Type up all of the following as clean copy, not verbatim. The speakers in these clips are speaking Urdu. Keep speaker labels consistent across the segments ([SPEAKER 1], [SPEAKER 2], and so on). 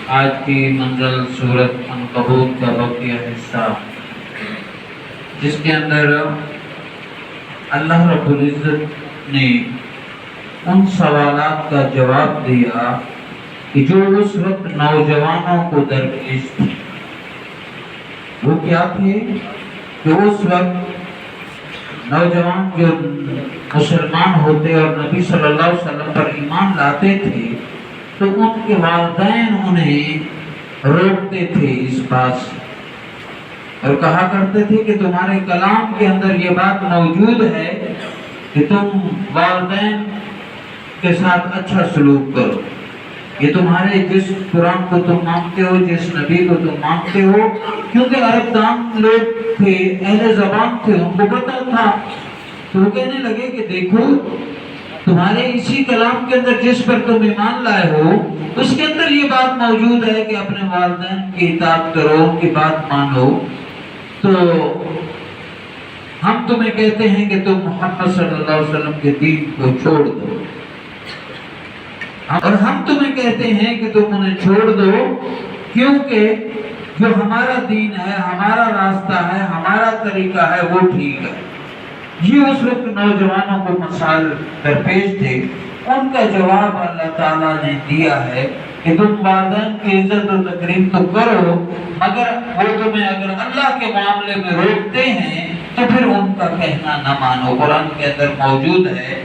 [SPEAKER 1] آج کی منزل سورت عنکبوت کا بقیہ حصہ، جس کے اندر اللہ رب العزت نے ان سوالات کا جواب دیا کہ جو اس وقت نوجوانوں کو درپیش تھے۔ وہ کیا تھے کہ اس وقت نوجوان جو مسلمان ہوتے اور نبی صلی اللہ علیہ وسلم پر ایمان لاتے تھے تو ان کے والدین انہیں روکتے تھے اس بات سے اور کہا کرتے تھے کہ تمہارے کلام کے اندر یہ بات موجود ہے کہ تم والدین کے ساتھ اچھا سلوک کرو، یہ تمہارے جس قرآن کو تم مانتے ہو، جس نبی کو تم مانتے ہو، کیونکہ عرب دان لوگ تھے، اہل زبان تھے، ان کو پتہ تھا، تو وہ کہنے لگے کہ دیکھو تمہارے اسی کلام کے اندر جس پر تم ایمان لائے ہو اس کے اندر یہ بات موجود ہے کہ اپنے والدین کی اطاعت کرو، ان کی بات مانو، تو ہم تمہیں کہتے ہیں کہ تم محمد صلی اللہ علیہ وسلم کے دین کو چھوڑ دو، اور ہم تمہیں کہتے ہیں کہ تم انہیں چھوڑ دو، کیونکہ جو ہمارا دین ہے، ہمارا راستہ ہے، ہمارا طریقہ ہے، وہ ٹھیک ہے۔ یہ اس وقت نوجوانوں کو مسائل درپیش تھے، ان کا جواب اللہ تعالیٰ نے دیا ہے کہ تم والدین کی عزت و تکریم تو کرو، مگر وہ تمہیں اگر اللہ کے معاملے میں روکتے ہیں تو پھر ان کا کہنا نہ مانو۔ قرآن کے اندر موجود ہے،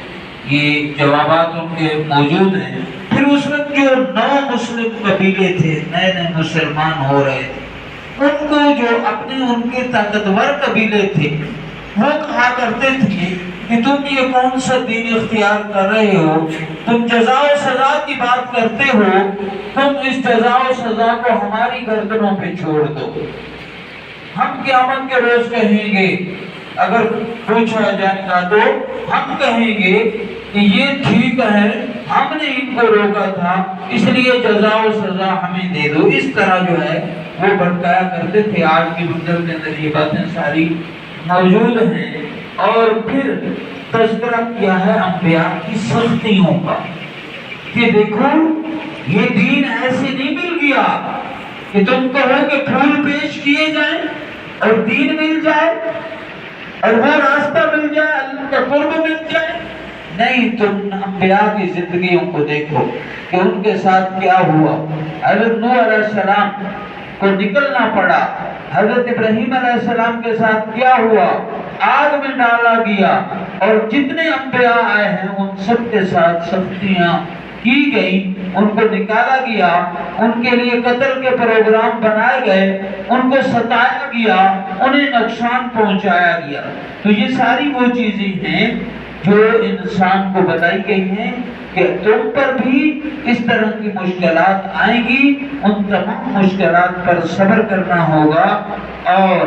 [SPEAKER 1] یہ جوابات ان کے موجود ہیں۔ پھر اس وقت جو نو مسلم قبیلے تھے، نئے نئے مسلمان ہو رہے تھے، ان کو جو اپنے ان کے طاقتور قبیلے تھے وہ کہا کرتے تھے کہ تم یہ کون سا دین اختیار کر رہے ہو، تم جزا و سزا کی بات کرتے ہو، تم اس جزا و سزا کو ہماری گردنوں پہ چھوڑ دو، ہم قیامت کے روز کہیں گے، اگر پوچھا جائے گا تو ہم کہیں گے کہ یہ ٹھیک ہے، ہم نے ان کو روکا تھا، اس لیے جزا و سزا ہمیں دے دو۔ اس طرح جو ہے وہ بھٹکایا کرتے تھے۔ آج کی منزل کے اندر یہ باتیں ساری موجود ہیں۔ اور پھر تذکرہ کیا ہے انبیاء کی سختیوں کا کہ دیکھو یہ دین ایسے نہیں مل گیا کہ تم کہو کہ پھول پیش کیے جائیں اور دین مل جائے اور وہ راستہ مل جائے، اللہ کا قرب مل جائے۔ نہیں، تم انبیاء کی زندگیوں کو دیکھو کہ ان کے ساتھ کیا ہوا۔ حضرت نوح علیہ السلام کو نکلنا پڑا، حضرت ابراہیم علیہ السلام کے ساتھ کیا ہوا، آگ میں ڈالا گیا، اور جتنے انبیاء آئے ہیں ان سب کے ساتھ سختیاں کی گئی، ان کو نکالا گیا، ان کے لیے قتل کے پروگرام بنائے گئے، ان کو ستایا گیا، انہیں نقصان پہنچایا گیا۔ تو یہ ساری وہ چیزیں ہیں جو انسان کو بتائی گئی ہیں کہ تم پر بھی اس طرح کی مشکلات آئیں گی، ان تمام مشکلات پر صبر کرنا ہوگا اور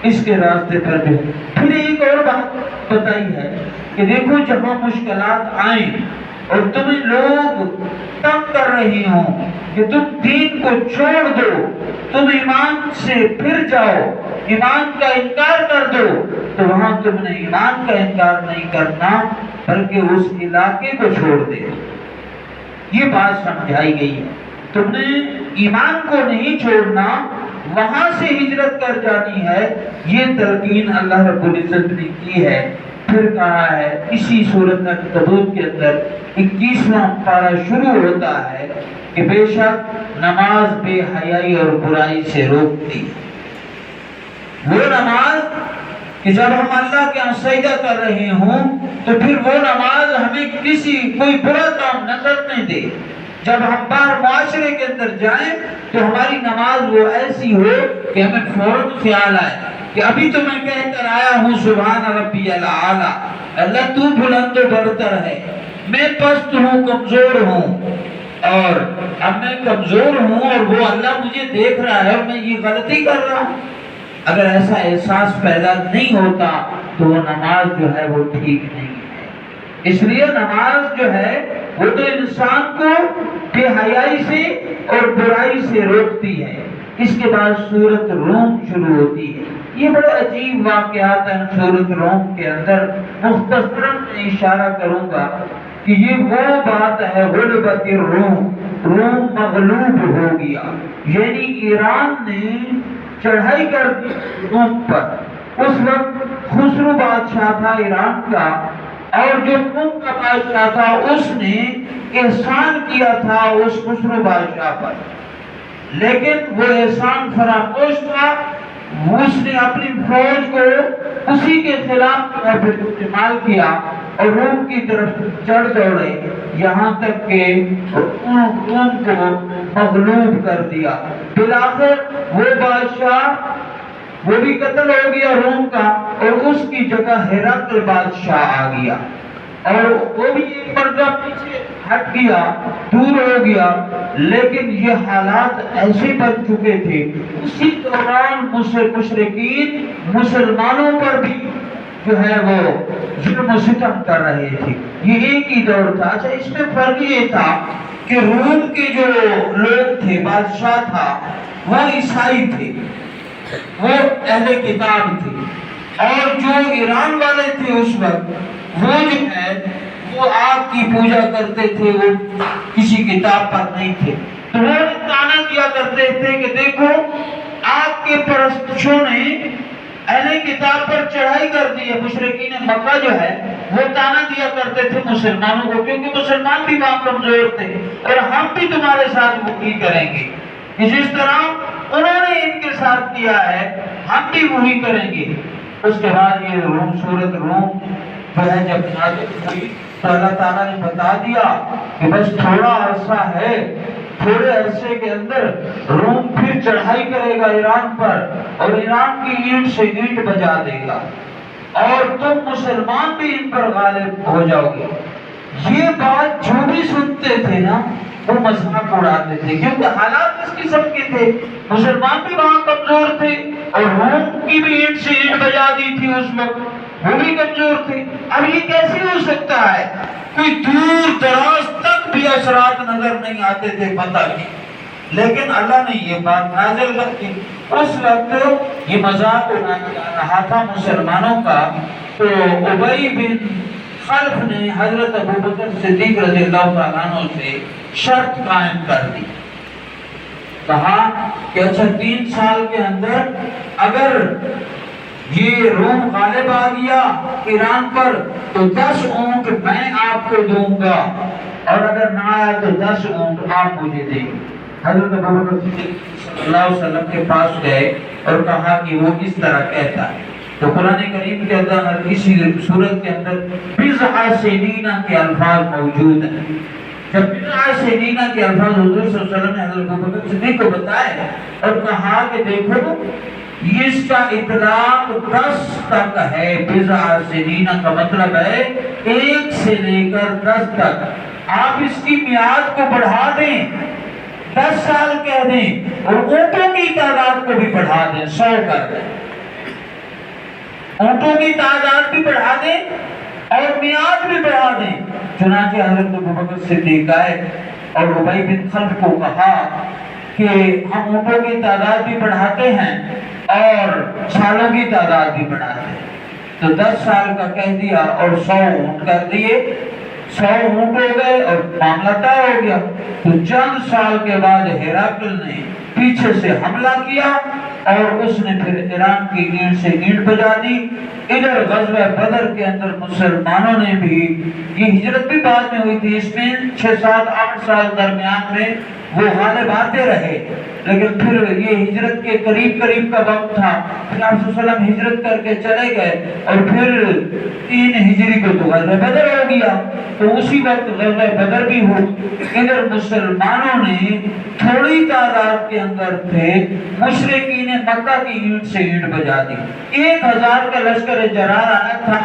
[SPEAKER 1] اس کے راستے پر بھی۔ پھر ایک اور بات بتائی ہے کہ دیکھو جہاں مشکلات آئیں اور تمہیں لوگ تنگ کر رہی ہوں کہ تم دین کو چھوڑ دو، تم ایمان سے پھر جاؤ، ایمان کا انکار کر دو، تو وہاں تم نے ایمان کا انکار نہیں کرنا بلکہ اس علاقے کو چھوڑ دے۔ یہ بات سمجھائی گئی ہے، تم نے ایمان کو نہیں چھوڑنا، وہاں سے ہجرت کر جانی ہے، یہ تلقین اللہ رب العزت نے کی ہے۔ پھر کہا ہے اسی سورۃ عنکبوت کے اندر 21واں پارہ شروع ہوتا ہے کہ بے شک نماز بے حیائی اور برائی سے روکتی ہے۔ وہ نماز کہ جب ہم اللہ کے ہاں سجدہ کر رہے ہوں تو پھر وہ نماز ہمیں کوئی برا کام نہ کرنے دے، جب ہم باہر معاشرے کے اندر جائیں تو ہماری نماز وہ ایسی ہو کہ ہمیں فوراً خیال آئے کہ ابھی تو میں کہہ کر آیا ہوں سبحان ربی الاعلی، اللہ تو بلند و برتر ہے، میں پست ہوں، کمزور ہوں، اور اب میں کمزور ہوں اور وہ اللہ مجھے دیکھ رہا ہے اور میں یہ غلطی کر رہا ہوں۔ اگر ایسا احساس پیدا نہیں ہوتا تو وہ نماز جو ہے وہ ٹھیک نہیں ہے۔ اس لیے نماز جو ہے وہ تو انسان کو بے حیائی سے اور برائی سے روکتی ہے۔ اس کے بعد سورۃ روم شروع ہوتی ہے۔ یہ بڑے عجیب واقعات ہیں سورۃ روم کے اندر، مختصراً میں اشارہ کروں گا کہ یہ وہ بات ہے غلبت الروم، روم مغلوب ہو گیا، یعنی ایران نے چڑھائی کر دی روم پر۔ اس وقت خسرو بادشاہ تھا ایران کا، اور جو روم کا بادشاہ تھا اس نے احسان کیا تھا اس خسرو بادشاہ پر، لیکن وہ احسان فراموش تھا۔ اس نے اپنی فوج کو اسی کے خلاف استعمال کیا اور روم کی طرف چڑھ دوڑے، یہاں تک کہ روم کو مغلوب کر دیا۔ بالآخر وہ بادشاہ وہ بھی قتل ہو گیا روم کا، اور اس کی جگہ ہرقل بادشاہ آ گیا، اور وہ بھی ایک مرتبہ پیچھے ہٹ گیا، دور ہو گیا۔ لیکن یہ حالات ایسے بن چکے تھے، اسی دوران مشرکین مسلمانوں پر بھی جو ہے وہ ظلم و ستم کر رہے تھے۔ یہ ایک ہی دور تھا۔ اچھا، اس میں فرق یہ تھا کہ روم کے جو لوگ تھے، بادشاہ تھا، وہ عیسائی تھے، وہ اہل کتاب تھے، اور جو ایران والے تھے اس وقت، وہ جو ہے وہ آگ کی پوجا کرتے تھے، وہ کسی کتاب پر نہیں تھے۔ تو وہ تانا دیا کرتے تھے کہ دیکھو آگ کے پرستشوں نے اہل کتاب پر چڑھائی کر دی ہے۔ مشرکین مکہ جو ہے وہ تانا دیا کرتے تھے مسلمانوں کو، کیونکہ مسلمان بھی وہاں کمزور تھے، اور ہم بھی تمہارے ساتھ وہی کریں گے، جس طرح انہوں نے ان کے ساتھ کیا ہے ہم بھی وہی کریں گے۔ اس کے بعد یہ سورۃ روم جو ہے جب نازل ہوئی تو اللہ تعالیٰ نے بتا دیا کہ بس تھوڑا عرصہ ہے، تھوڑے عرصے کے اندر روم پھر چڑھائی کرے گا ایران پر، اور ایران کی اینٹ سے اینٹ بجا دے گا، اور تم مسلمان بھی ان پر غالب ہو جاؤ گے۔ یہ بات جو بھی سنتے تھے نا وہ مذاق اڑاتے تھے، کیونکہ حالات اس قسم کے تھے، مسلمان بھی وہاں کمزور تھے، اور روم کی بھی اینٹ سے اینٹ بجا دی تھی اس وقت، وہ بھی کمزور تھے۔ اب یہ کیسے ہو سکتا ہے؟ کوئی دور دراز تک بھی اثرات نظر نہیں آتے تھے فتح کی، لیکن اللہ نے یہ بات نازل کر دی۔ اس وقت یہ مذاق اڑایا رہا تھا مسلمانوں کا، تو ابی بن خلف نے حضرت ابوبکر صدیق رضی اللہ تعالیٰ عنہ سے شرط قائم کر دی، کہا کہ اچھا 3 سال کے اندر اگر یہ روم غالب آ گیا ایران پر تو 10 اونٹ میں آپ کو دوں گا، اور اگر نہ آیا تو 10 اونٹ آپ مجھے دیں گے۔ حضرت ابوبکر صدیق صلی اللہ علیہ وسلم کے پاس گئے اور کہا کہ وہ کس طرح کہتا ہے، تو قرآن کریم کے اندر اسی صورت کے اندر بضع سنین کے الفاظ موجود ہیں۔ جب بضع سنین کے الفاظ حضور صلی اللہ علیہ وسلم نے حضرت ابوبکر صدیق کو بتائے اور کہا کہ دیکھو اس کا اطلاق 10 تک ہے، بضع سنین کا مطلب ہے 1 سے لے کر 10 تک، آپ اس کی میعاد کو بڑھا دیں، 10 سال کہہ دیں، اور اونٹوں کی تعداد کو بھی بڑھا دیں، 100 کر دیں، اونٹوں کی تعداد بھی بڑھا دیں اور میعاد بھی بڑھا دیں۔ چنانچہ حضرت ابوبکر صدیق آئے اور ابی بن خلف کو کہا کہ ہم اونٹوں کی تعداد بھی بڑھاتے ہیں اور سالوں کی تعداد بھی بڑھاتے ہیں، تو 10 سال کا کہہ دیا اور 100 اونٹ کر دیے، 100 اونٹ ہو گئے اور معاملہ طے ہو گیا۔ تو چند سال کے بعد ہرقل نے پیچھے سے حملہ کیا اور اس نے پھر ایران کی اینٹ سے اینٹ بجا دی۔ ادھر غزوہ بدر کے اندر مسلمانوں نے بھی، یہ ہجرت بھی بعد میں ہوئی تھی، اس میں 6 7 8 سال درمیان میں وہ غالب آتے رہے، لیکن پھر یہ ہجرت کے قریب کا وقت تھا، پھر آپ صلی اللہ علیہ وسلم ہجرت کر کے چلے گئے، اور پھر 3 ہجری کو تو غزوہ بدر ہو گیا، تو اسی وقت غزوہ بدر بھی ہو۔ ادھر مسلمانوں نے تھوڑی تعداد کے اندر تھے، مشرکین مکہ کی اینٹ سے اینٹ بجا دی۔ 1000 کا لشکر جرار آیا تھا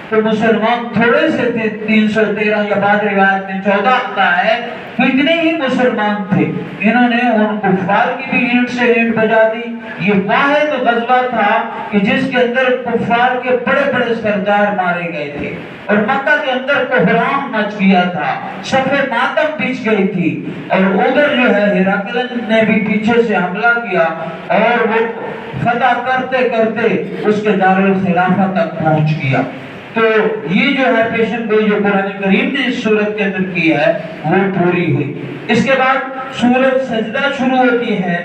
[SPEAKER 1] تو مسلمان تھوڑے سے تھے، 313 یا بعض روایت میں 14 آتا ہے، تو اتنے ہی مسلمان تھے، انہوں نے ان کفار کی بھی اینٹ سے اینٹ بجا دی۔ یہ واحد غزوہ تھا کہ جس کے اندر کفار کے بڑے بڑے سردار مارے گئے تھے، اور مکہ کے اندر کوہرام مچ گیا تھا، صف ماتم بچ گئی تھی، اور ادھر جو ہے ہرقل نے بھی پیچھے سے حملہ کیا، اور وہ فتح کرتے کرتے اس کے دارالخلافہ تک پہنچ گیا۔ تو یہ جو ہے پیشن گوئی جو قرآن کریم نے اس صورت کے اندر کی ہے وہ پوری ہوئی۔ اس کے بعد سورت سجدہ شروع ہوتی ہے،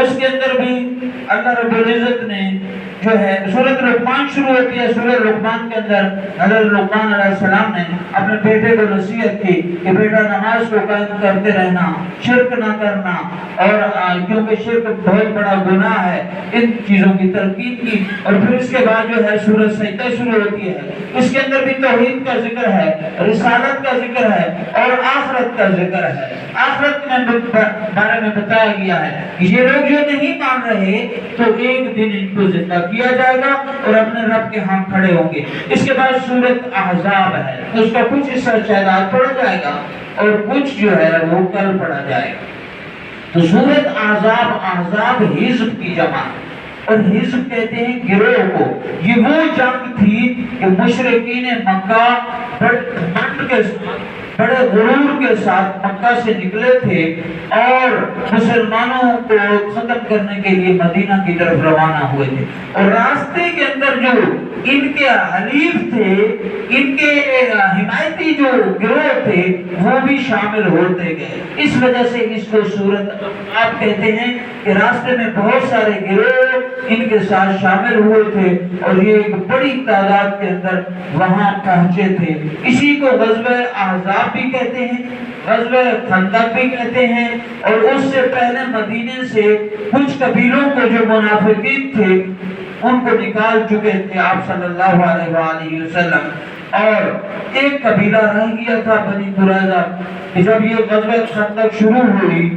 [SPEAKER 1] اس کے اندر بھی اللہ رب العزت نے جو ہے سورت لقمان شروع ہوتی ہے۔ سورت لقمان کے اندر حضرت لقمان علیہ السلام نے اپنے بیٹے کو نصیحت کی کہ بیٹا نماز کو قائم کرتے رہنا، شرک نہ کرنا، اور کیونکہ شرک بہت بڑا گناہ ہے، ان چیزوں کی تلقین کی۔ اور پھر اس کے بعد جو ہے سورت سجدہ شروع ہوتی ہے، اس کے اندر بھی توحید کا ذکر ہے، رسالت کا ذکر ہے اور آخرت کا ذکر ہے۔ آخرت میں بارے میں بتایا گیا ہے کہ یہ لوگ جو نہیں مان رہے تو ایک دن ان کو زندہ کیا جائے گا اور اپنے رب کے ہاں کھڑے ہوں گے۔ اس کے بعد سورت احزاب ہے، اس کا کچھ حصہ شاید آج پڑھا جائے گا اور کچھ جو ہے وہ کل پڑھا جائے گا۔ تو سورت احزاب حزب کی جمع، اور حزب کہتے ہیں گروہ کو۔ یہ وہ جنگ تھی کہ مشرکین مکہ بڑے غرور کے ساتھ مکہ سے نکلے تھے اور مسلمانوں کو ختم کرنے کے لیے مدینہ کی طرف روانہ ہوئے تھے، اور راستے کے اندر جو ان کے حلیف تھے، ان کے حمایتی جو گروہ تھے وہ بھی شامل ہوتے گئے۔ اس وجہ سے اس کو سورت آپ کہتے ہیں کہ راستے میں بہت سارے گروہ ان کے ساتھ شامل ہوئے تھے اور یہ ایک بڑی تعداد کے اندر وہاں پہنچے تھے۔ اسی کو غزوہ احزاب بھی کہتے ہیں، غزوہ خندق بھی کہتے ہیں، اور اس سے پہلے مدینے سے کچھ قبیلوں کو جو منافقین تھے ان کو نکال چکے تھے آپ صلی اللہ علیہ وآلہ وسلم، اور ایک قبیلہ رہ گیا تھا بنی قریظہ کہ جب یہ غزوہ خندق شروع ہوئی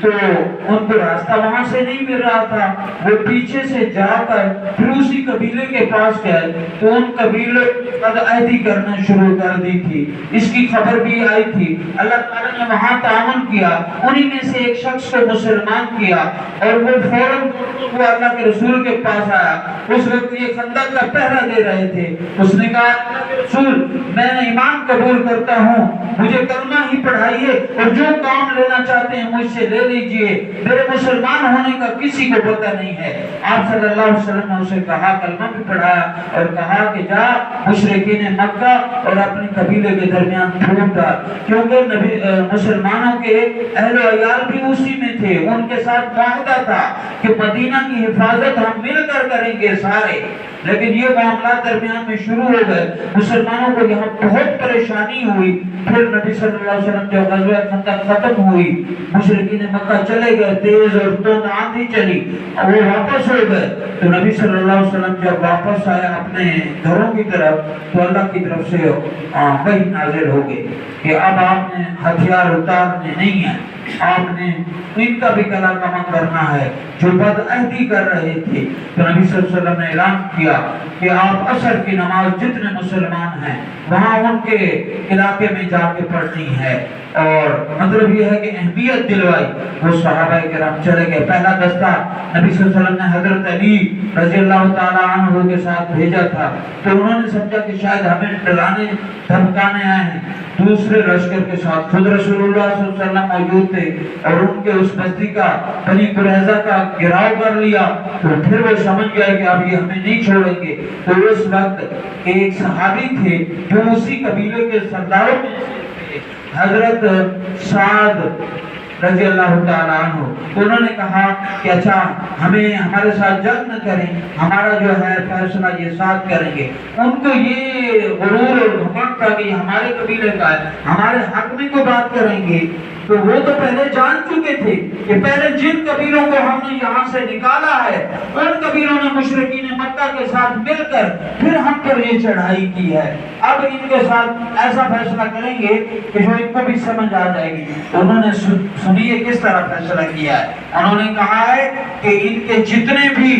[SPEAKER 1] تو ان کو راستہ وہاں سے نہیں مل رہا تھا، وہ پیچھے سے جا کر پھر اسی قبیلے کے پاس گئے تو ان قبیلے قد عہدی کرنا شروع کر دی تھی، اس کی خبر بھی آئی تھی۔ اللہ تعالیٰ نے وہاں تعاون کیا، انہی میں سے ایک شخص کو مسلمان کیا اور وہ فوراً وہ اللہ کے رسول کے پاس آیا۔ اس وقت یہ خندق کا پہرا دے رہے تھے، اس نے کہا اللہ کے رسول میں نے ایمان قبول کرتا ہوں، مجھے کلمہ ہی پڑھائیے اور جو کام لینا چاہتے ہیں مجھ سے لے لیجئے، میرے مسلمان ہونے کا کسی کو پتہ نہیں ہے۔ آپ صلی اللہ علیہ وسلم نے اسے کہا، کلمہ بھی پڑھایا اور کہا کہ جا مشرکین مکہ اور اپنے قبیلے کے درمیان پھوٹ ڈال، کیونکہ مسلمانوں کے اہل و عیال بھی اسی میں تھے، ان کے ساتھ معاہدہ تھا کہ مدینہ کی حفاظت ہم مل کر کریں گے سارے، لیکن یہ معاملات درمیان میں شروع ہو گئے، مسلمانوں کو یہاں بہت پریشانی ہوئی۔ پھر نبی صلی اللہ علیہ وسلم جب غزوہ خندق ختم ہوئی، مشرکین مکہ چلے گئے، تیز اور تند آندھی چلی اور وہ واپس ہو گئے، تو نبی صلی اللہ علیہ وسلم جب واپس آیا اپنے گھروں کی طرف تو اللہ کی طرف سے وحی نازل ہو گئی کہ اب آپ نے ہتھیار اتارنے نہیں ہیں، آپ نے ان کا بھی کلا کما کرنا ہے جو بد عہدی کر رہے تھے۔ تو نبی صلی اللہ علیہ وسلم نے اعلان کیا کہ آپ عصر کی نماز جتنے مسلمان ہیں وہاں ان کے علاقے میں جا کے پڑھنی ہے، اور مطلب یہ ہے کہ اہمیت دلوائی۔ وہ صحابہ کرام چلے گئے، پہلا دستہ نبی صلی اللہ علیہ وسلم نے حضرت علی رضی اللہ تعالی عنہ کے ساتھ بھیجا تھا، تو انہوں نے سمجھا کہ شاید ہمیں ڈرانے دھمکانے آئے ہیں۔ دوسرے لشکر کے ساتھ خود رسول اللہ صلی اللہ علیہ وسلم موجود تھے اور ان کے اس بستی کا بنی قریظہ کا گھیراؤ کر لیا، تو پھر وہ سمجھ گئے کہ اب یہ ہمیں نہیں چھوڑیں گے۔ تو اس وقت ایک صحابی تھے جو اسی قبیلے کے سرداروں میں تھے، حضرت سعد رضی اللہ تعالیٰ عنہ، تو انہوں نے کہا کہ اچھا ہمیں ہمارے ساتھ جنگ نہ کریں، ہمارا جو ہے فیصلہ یہ ساتھ کریں گے۔ ان کو یہ غرور اور گھمنڈ تھا کہ یہ ہمارے قبیلے کا ہے، ہمارے حق میں کوئی بات کریں گے، تو وہ تو پہلے جان چکے تھے کہ پہلے جن قبیلوں کو ہم نے یہاں سے نکالا ہے ان قبیلوں نے مشرکین مکہ کے ساتھ مل کر پھر ہم پر یہ چڑھائی کی ہے، اب ان کے ساتھ ایسا فیصلہ کریں گے کہ جو ان کو بھی سمجھ آ جائے گی۔ تو انہوں نے سنیے کس طرح فیصلہ کیا ہے، انہوں نے کہا ہے کہ ان کے جتنے بھی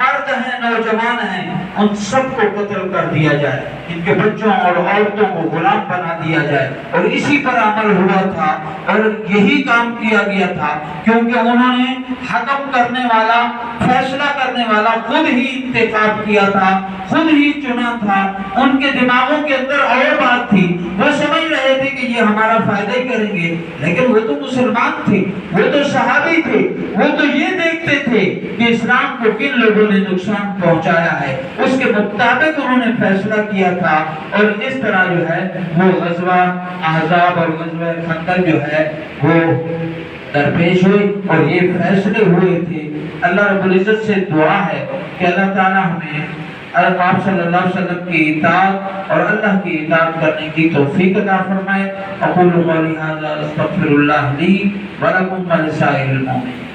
[SPEAKER 1] مرد ہیں، نوجوان ہیں، ان سب کو قتل کر دیا جائے، ان کے بچوں اور عورتوں کو غلام بنا دیا جائے، اور اسی پر عمل ہوا تھا اور یہی کام کیا گیا تھا، کیونکہ انہوں نے حکم کرنے والا، فیصلہ کرنے والا خود ہی انتخاب کیا تھا، خود ہی چنا تھا۔ ان کے دماغوں کے اندر اور بات تھی، وہ سمجھ رہے تھے کہ یہ ہمارا فائدہ ہی کریں گے، لیکن وہ تو مسلمان تھے، وہ تو صحابی تھے، وہ تو یہ دیکھتے دیکھتے تھے کہ اسلام کو کن لوگوں نے نقصان پہنچایا ہے، اس کے مطابق انہوں نے فیصلہ کیا تھا، اور اس طرح جو ہے وہ غزوہ احزاب اور غزوہ خندق جو ہے وہ درپیش ہوئی اور یہ فیصلے ہوئے تھے۔ اللہ رب العزت سے دعا ہے کہ اللہ تعالی ہمیں آپ صلی اللہ علیہ وسلم کی اطاعت اور اللہ کی اطاعت کرنے کی توفیق عطا فرمائے۔ اقول قولی ھذا استغفر اللہ لی ولکم ولسائر المؤمنین۔